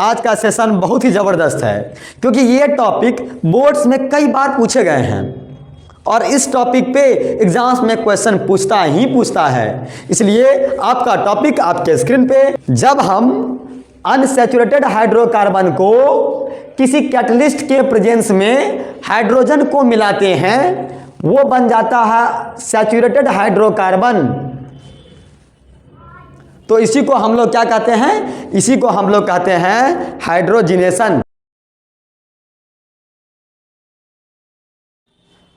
आज का सेशन बहुत ही ज़बरदस्त है क्योंकि ये टॉपिक बोर्ड्स में कई बार पूछे गए हैं और इस टॉपिक पे एग्जाम्स में क्वेश्चन पूछता है। इसलिए आपका टॉपिक आपके स्क्रीन पे, जब हम अनसैचुरेटेड हाइड्रोकार्बन को किसी कैटलिस्ट के प्रेजेंस में हाइड्रोजन को मिलाते हैं वो बन जाता है सैचुरेटेड हाइड्रोकार्बन। तो इसी को हम लोग क्या कहते हैं? इसी को हम लोग कहते हैं हाइड्रोजिनेशन।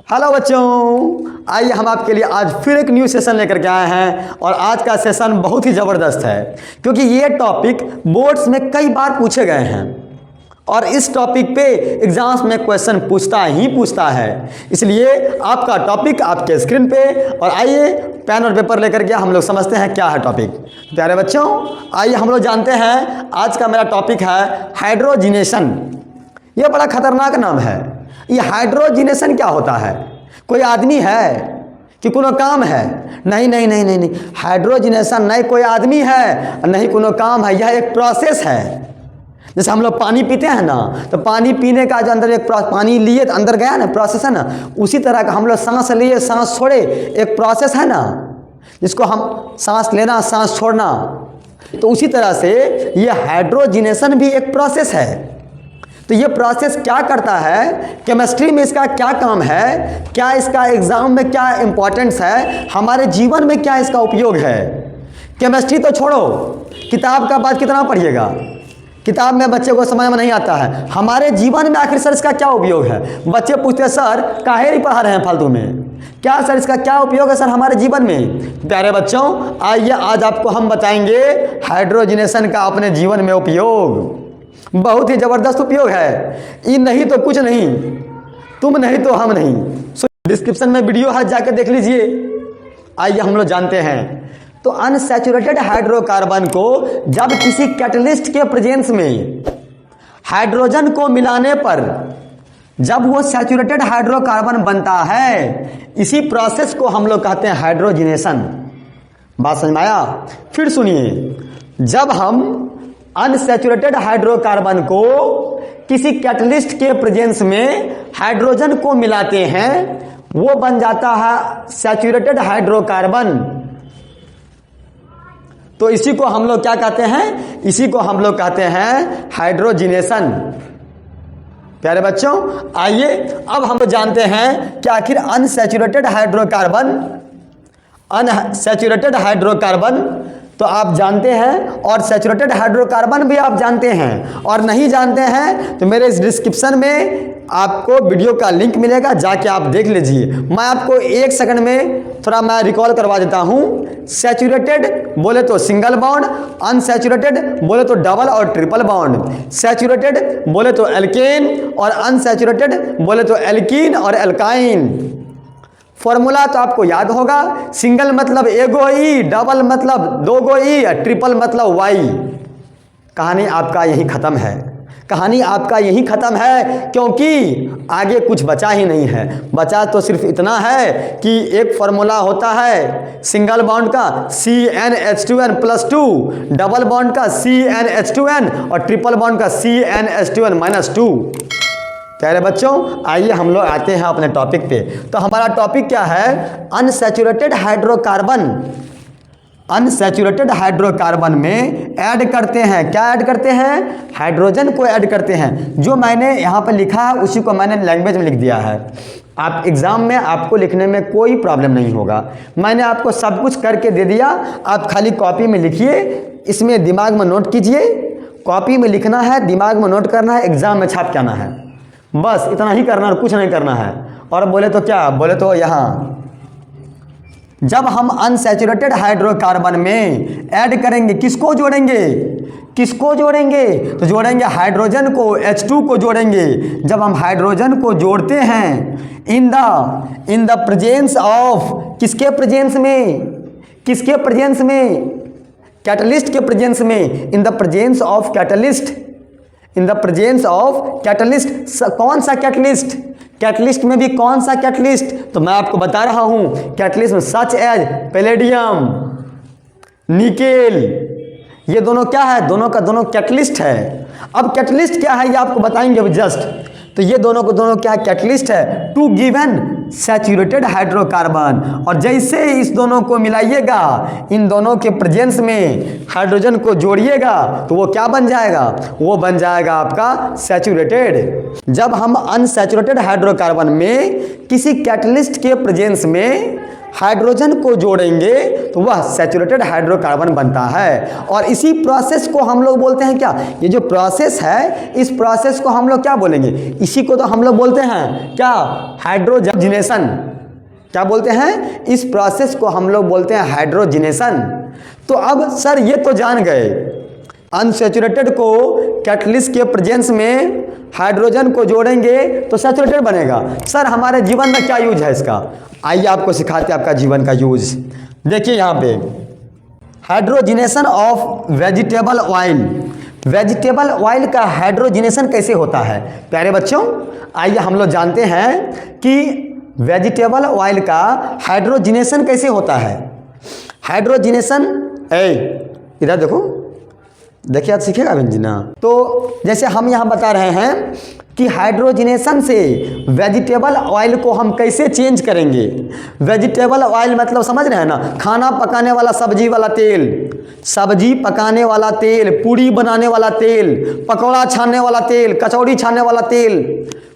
हेलो बच्चों, आइए हम आपके लिए आज फिर एक न्यू सेशन लेकर के आए हैं और आज का सेशन बहुत ही ज़बरदस्त है क्योंकि ये टॉपिक बोर्ड्स में कई बार पूछे गए हैं और इस टॉपिक पे एग्जाम्स में क्वेश्चन पूछता है। इसलिए आपका टॉपिक आपके स्क्रीन पे, और आइए पेन और पेपर लेकर के हम लोग समझते हैं क्या है टॉपिक। प्यारे बच्चों, आइए हम लोग जानते हैं आज का मेरा टॉपिक है हाइड्रोजिनेशन। ये बड़ा खतरनाक नाम है। ये हाइड्रोजिनेशन क्या होता है? कोई आदमी है कि कोनो काम है? नहीं। हाइड्रोजिनेशन नहीं कोई आदमी है, नहीं कोनो काम है, यह एक प्रोसेस है। जैसे हम लोग पानी पीते हैं ना, तो पानी पीने का जो अंदर एक पानी लिए तो अंदर गया ना, प्रोसेस है ना। उसी तरह का हम लोग सांस लिए सांस छोड़े, एक प्रोसेस है ना, जिसको हम सांस लेना सांस छोड़ना। तो उसी तरह से ये हाइड्रोजिनेशन भी एक प्रोसेस है। तो ये प्रोसेस क्या करता है, केमिस्ट्री में इसका क्या काम है, क्या इसका एग्जाम में क्या इंपॉर्टेंस है, हमारे जीवन में क्या इसका उपयोग है। केमिस्ट्री तो छोड़ो, किताब का बात कितना पढ़िएगा, किताब में बच्चे को समझ में नहीं आता है। हमारे जीवन में आखिर सर इसका क्या उपयोग है? बच्चे पूछते हैं सर काहे नहीं पढ़ा रहे हैं फालतू में, क्या सर इसका क्या उपयोग है सर हमारे जीवन में? प्यारे बच्चों, आइए आज आपको हम बताएंगे हाइड्रोजिनेशन का अपने जीवन में उपयोग। बहुत ही ज़बरदस्त उपयोग है। ये नहीं तो कुछ नहीं, तुम नहीं तो हम नहीं। डिस्क्रिप्शन में वीडियो है, जाकर देख लीजिए। आइए हम लोग जानते हैं। तो अनसैचुरेटेड हाइड्रोकार्बन को जब किसी कैटलिस्ट के प्रेजेंस में हाइड्रोजन को मिलाने पर जब वो सैचुरेटेड हाइड्रोकार्बन बनता है, इसी प्रोसेस को हम लोग कहते हैं हाइड्रोजिनेशन। बात समझ में आया? फिर सुनिए, जब हम अनसैचुरेटेड हाइड्रोकार्बन को किसी कैटलिस्ट के प्रेजेंस में हाइड्रोजन को मिलाते हैं वो बन जाता है सैचुरेटेड हाइड्रोकार्बन। तो इसी को हम लोग क्या कहते हैं? इसी को हम लोग कहते हैं हाइड्रोजिनेशन। प्यारे बच्चों, आइए अब हम लोग जानते हैं कि आखिर अनसैचुरेटेड हाइड्रोकार्बन तो आप जानते हैं और सैचुरेटेड हाइड्रोकार्बन भी आप जानते हैं, और नहीं जानते हैं तो मेरे इस डिस्क्रिप्शन में आपको वीडियो का लिंक मिलेगा, जाके आप देख लीजिए। मैं आपको एक सेकंड में थोड़ा मैं रिकॉल करवा देता हूँ। सैचुरेटेड बोले तो सिंगल बॉन्ड, अनसैचुरेटेड बोले तो डबल और ट्रिपल बॉन्ड, सैचुरेटेड बोले तो एल्केन और अनसैचुरेटेड बोले तो एल्कीन और एल्काइन। फॉर्मूला तो आपको याद होगा, सिंगल मतलब एगो ई, डबल मतलब दोगो ई, ट्रिपल मतलब वाई। कहानी आपका यही खत्म है। कहानी आपका यही खत्म है क्योंकि आगे कुछ बचा ही नहीं है। बचा तो सिर्फ इतना है कि एक फॉर्मूला होता है सिंगल बॉन्ड का CnH2n+2, डबल बॉन्ड का CnH2n और ट्रिपल बॉन्ड का CnH2n-2। प्यारे बच्चों, आइए हम लोग आते हैं अपने टॉपिक पे। तो हमारा टॉपिक क्या है? Unsaturated hydrocarbon. अनसैचुरेटेड हाइड्रोकार्बन में ऐड करते हैं, क्या ऐड करते हैं? हाइड्रोजन को ऐड करते हैं। जो मैंने यहाँ पर लिखा है उसी को मैंने लैंग्वेज में लिख दिया है। आप एग्ज़ाम में आपको लिखने में कोई प्रॉब्लम नहीं होगा। मैंने आपको सब कुछ करके दे दिया, आप खाली कॉपी में लिखिए, इसमें दिमाग में नोट कीजिए। कॉपी में लिखना है, दिमाग में नोट करना है, एग्ज़ाम में छाप के आना है। बस इतना ही करना और कुछ नहीं करना है। और बोले तो क्या बोले तो यहाँ जब हम अनसैचुरेटेड हाइड्रोकार्बन में ऐड करेंगे, किसको जोड़ेंगे? किसको जोड़ेंगे? तो जोड़ेंगे हाइड्रोजन को, H2 को जोड़ेंगे। जब हम हाइड्रोजन को जोड़ते हैं इन द प्रेजेंस ऑफ, किसके प्रेजेंस में? किसके प्रेजेंस में? कैटलिस्ट के प्रेजेंस में। In the presence of catalyst, in the presence of catalyst. कौन सा कैटलिस्ट? कैटलिस्ट में भी कौन सा कैटलिस्ट? तो मैं आपको बता रहा हूं, कैटलिस्ट में सच एज पैलेडियम, निकेल, ये दोनों क्या है, दोनों का दोनों कैटलिस्ट है। अब कैटलिस्ट क्या है ये आपको बताएंगे अभी जस्ट। तो ये दोनों को दोनों क्या है, कैटलिस्ट है टू गिवन सैचुरेटेड हाइड्रोकार्बन। और जैसे इस दोनों को मिलाइएगा, इन दोनों के प्रेजेंस में हाइड्रोजन को जोड़िएगा तो वो क्या बन जाएगा, वो बन जाएगा आपका सैचुरेटेड। जब हम अनसैचुरेटेड हाइड्रोकार्बन में किसी कैटलिस्ट के प्रेजेंस में हाइड्रोजन को जोड़ेंगे तो वह सैचुरेटेड हाइड्रोकार्बन बनता है। और इसी प्रोसेस को हम लोग बोलते हैं क्या, ये जो प्रोसेस है इस प्रोसेस को हम लोग क्या बोलेंगे, इसी को तो हम लोग बोलते हैं क्या, हाइड्रोजनेशन। क्या बोलते हैं, इस प्रोसेस को हम लोग बोलते हैं हाइड्रोजनेशन। तो अब सर ये तो जान गए अनसैचुरेटेड को कैटलिस्ट के प्रेजेंस में हाइड्रोजन को जोड़ेंगे तो सैचुरेटेड बनेगा। सर हमारे जीवन में क्या यूज है इसका, आइए आपको सिखाते हैं आपका जीवन का यूज। देखिए यहाँ पे hydrogenation of vegetable oil. Vegetable oil का हाइड्रोजनेशन कैसे होता है प्यारे बच्चों, आइए हम लोग जानते हैं कि वेजिटेबल ऑयल का हाइड्रोजनेशन कैसे होता है। हाइड्रोजनेशन इधर देखो, देखिए आज सीखेगा बहन जी ना। तो जैसे हम यहाँ बता रहे हैं कि हाइड्रोजनेशन से वेजिटेबल ऑयल को हम कैसे चेंज करेंगे। वेजिटेबल ऑयल मतलब समझ रहे हैं ना, खाना पकाने वाला, सब्जी वाला तेल, सब्जी पकाने वाला तेल, पूड़ी बनाने वाला तेल, पकौड़ा छानने वाला तेल, कचौड़ी छानने वाला तेल।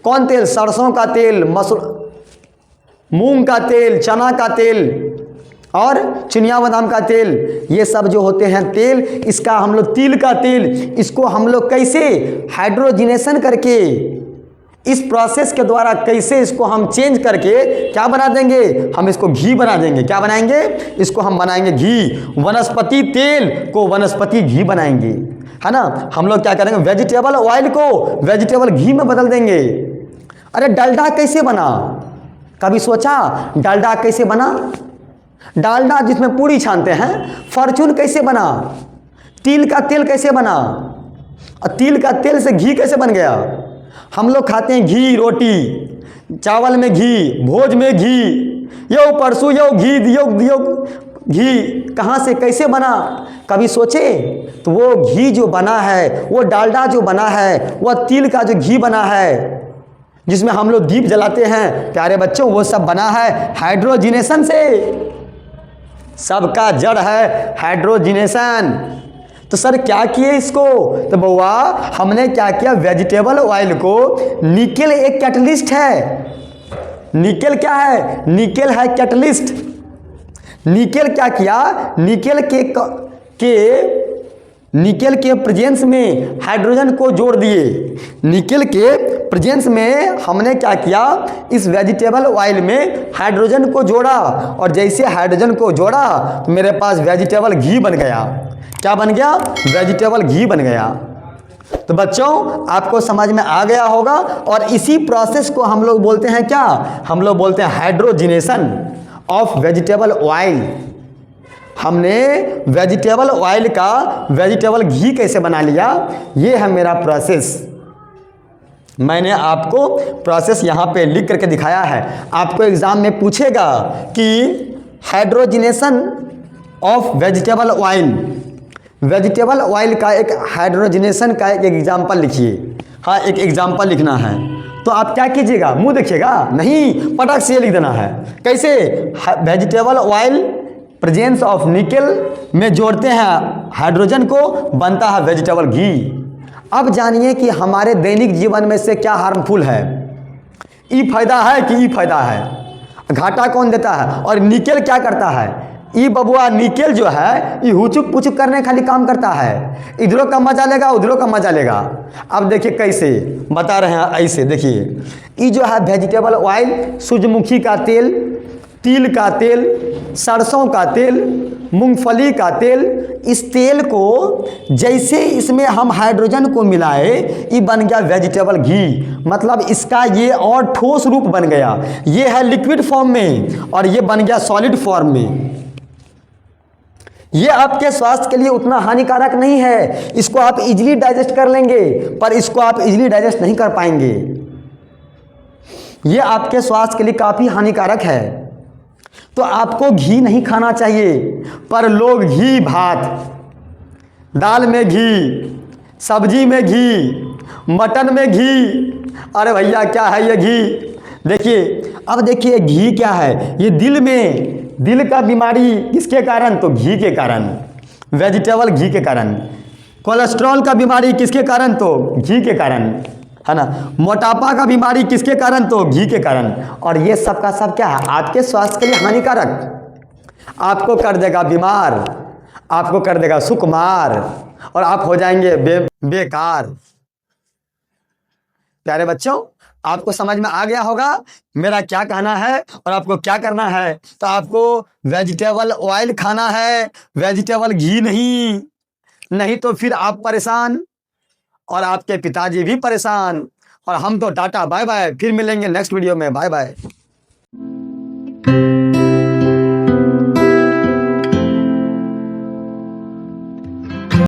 कौन तेल, सरसों का तेल, मूंग का तेल, चना का तेल और चिनिया बादाम का तेल, ये सब जो होते हैं तेल, इसका हम लोग तिल का तेल, इसको हम लोग कैसे हाइड्रोजनेशन करके इस प्रोसेस के द्वारा कैसे इसको हम चेंज करके क्या बना देंगे, हम इसको घी बना देंगे। क्या बनाएंगे, इसको हम बनाएंगे घी। वनस्पति तेल को वनस्पति घी बनाएंगे, है ना। हम लोग क्या करेंगे, वेजिटेबल ऑयल को वेजिटेबल घी में बदल देंगे। अरे डालडा कैसे बना, कभी सोचा डालडा कैसे बना, डालडा जिसमें पूड़ी छानते हैं। फॉर्चून कैसे बना, तिल का तेल कैसे बना, और तिल का तेल से घी कैसे बन गया। हम लोग खाते हैं घी, रोटी, चावल में घी, भोज में घी, यो परसों यो घी दियो दियो घी, कहाँ से कैसे बना, कभी सोचे। तो वो घी जो बना है, वो डालडा जो बना है, वह तिल का जो घी बना है जिसमें हम लोग दीप जलाते हैं प्यारे बच्चों, वो सब बना है हाइड्रोजनेशन से। सबका जड़ है हाइड्रोजनेशन। तो सर क्या किए इसको, तो बउआ हमने क्या किया, वेजिटेबल ऑयल को, निकेल एक कैटलिस्ट है। निकेल क्या है, निकेल है कैटलिस्ट। निकेल क्या किया, निकेल के प्रेजेंस में हाइड्रोजन को जोड़ दिए। निकेल के प्रेजेंस में हमने क्या किया, इस वेजिटेबल ऑयल में हाइड्रोजन को जोड़ा, और जैसे हाइड्रोजन को जोड़ा तो मेरे पास वेजिटेबल घी बन गया। क्या बन गया, वेजिटेबल घी बन गया। तो बच्चों आपको समझ में आ गया होगा। और इसी प्रोसेस को हम लोग बोलते हैं क्या, हम लोग बोलते हैं हाइड्रोजनेशन ऑफ वेजिटेबल ऑयल। हमने वेजिटेबल ऑयल का वेजिटेबल घी कैसे बना लिया, ये है मेरा प्रोसेस। मैंने आपको प्रोसेस यहाँ पे लिख करके दिखाया है। आपको एग्ज़ाम में पूछेगा कि hydrogenation of vegetable oil, vegetable oil का एक हाइड्रोजनेशन का एक एग्जाम्पल लिखिए। हाँ एक एग्जाम्पल लिखना है, तो आप क्या कीजिएगा, मुंह देखिएगा नहीं, पटक से लिख देना है। कैसे, vegetable oil presence of nickel में जोड़ते हैं हाइड्रोजन को, बनता है वेजिटेबल घी। अब जानिए कि हमारे दैनिक जीवन में से क्या हार्मफुल है। ई फायदा है कि ई फायदा है, घाटा कौन देता है, और निकेल क्या करता है। ई बबुआ निकेल जो है ये हुचुक पुचुक करने खाली काम करता है, इधरों का मजा लेगा उधरों का मजा लेगा। अब देखिए कैसे बता रहे हैं, ऐसे देखिए, ये जो है वेजिटेबल ऑयल, सूरजमुखी का तेल, तिल का तेल, सरसों का तेल, मूंगफली का तेल, इस तेल को जैसे इसमें हम हाइड्रोजन को मिलाए ये बन गया वेजिटेबल घी। मतलब इसका ये और ठोस रूप बन गया, ये है लिक्विड फॉर्म में और ये बन गया सॉलिड फॉर्म में। ये आपके स्वास्थ्य के लिए उतना हानिकारक नहीं है, इसको आप इजीली डाइजेस्ट कर लेंगे, पर इसको आप इजीली डाइजेस्ट नहीं कर पाएंगे। ये आपके स्वास्थ्य के लिए काफ़ी हानिकारक है। तो आपको घी नहीं खाना चाहिए, पर लोग घी भात, दाल में घी, सब्जी में घी, मटन में घी। अरे भैया क्या है ये घी? देखिए, अब देखिए घी क्या है, ये दिल का बीमारी किसके कारण? तो घी के कारण, वेजिटेबल घी के कारण। कोलेस्ट्रॉल का बीमारी किसके कारण? तो घी के कारण, है ना। मोटापा का बीमारी किसके कारण? तो घी के कारण। और ये सब का सब क्या है? आपके स्वास्थ्य के लिए हानिकारक, आपको कर देगा बीमार, आपको कर देगा सुकुमार, और आप हो जाएंगे बेकार। प्यारे बच्चों, आपको समझ में आ गया होगा मेरा क्या कहना है और आपको क्या करना है। तो आपको वेजिटेबल ऑयल खाना है, वेजिटेबल घी नहीं तो फिर आप परेशान और आपके पिताजी भी परेशान। और हम तो टाटा बाय बाय, फिर मिलेंगे नेक्स्ट वीडियो में। Bye bye.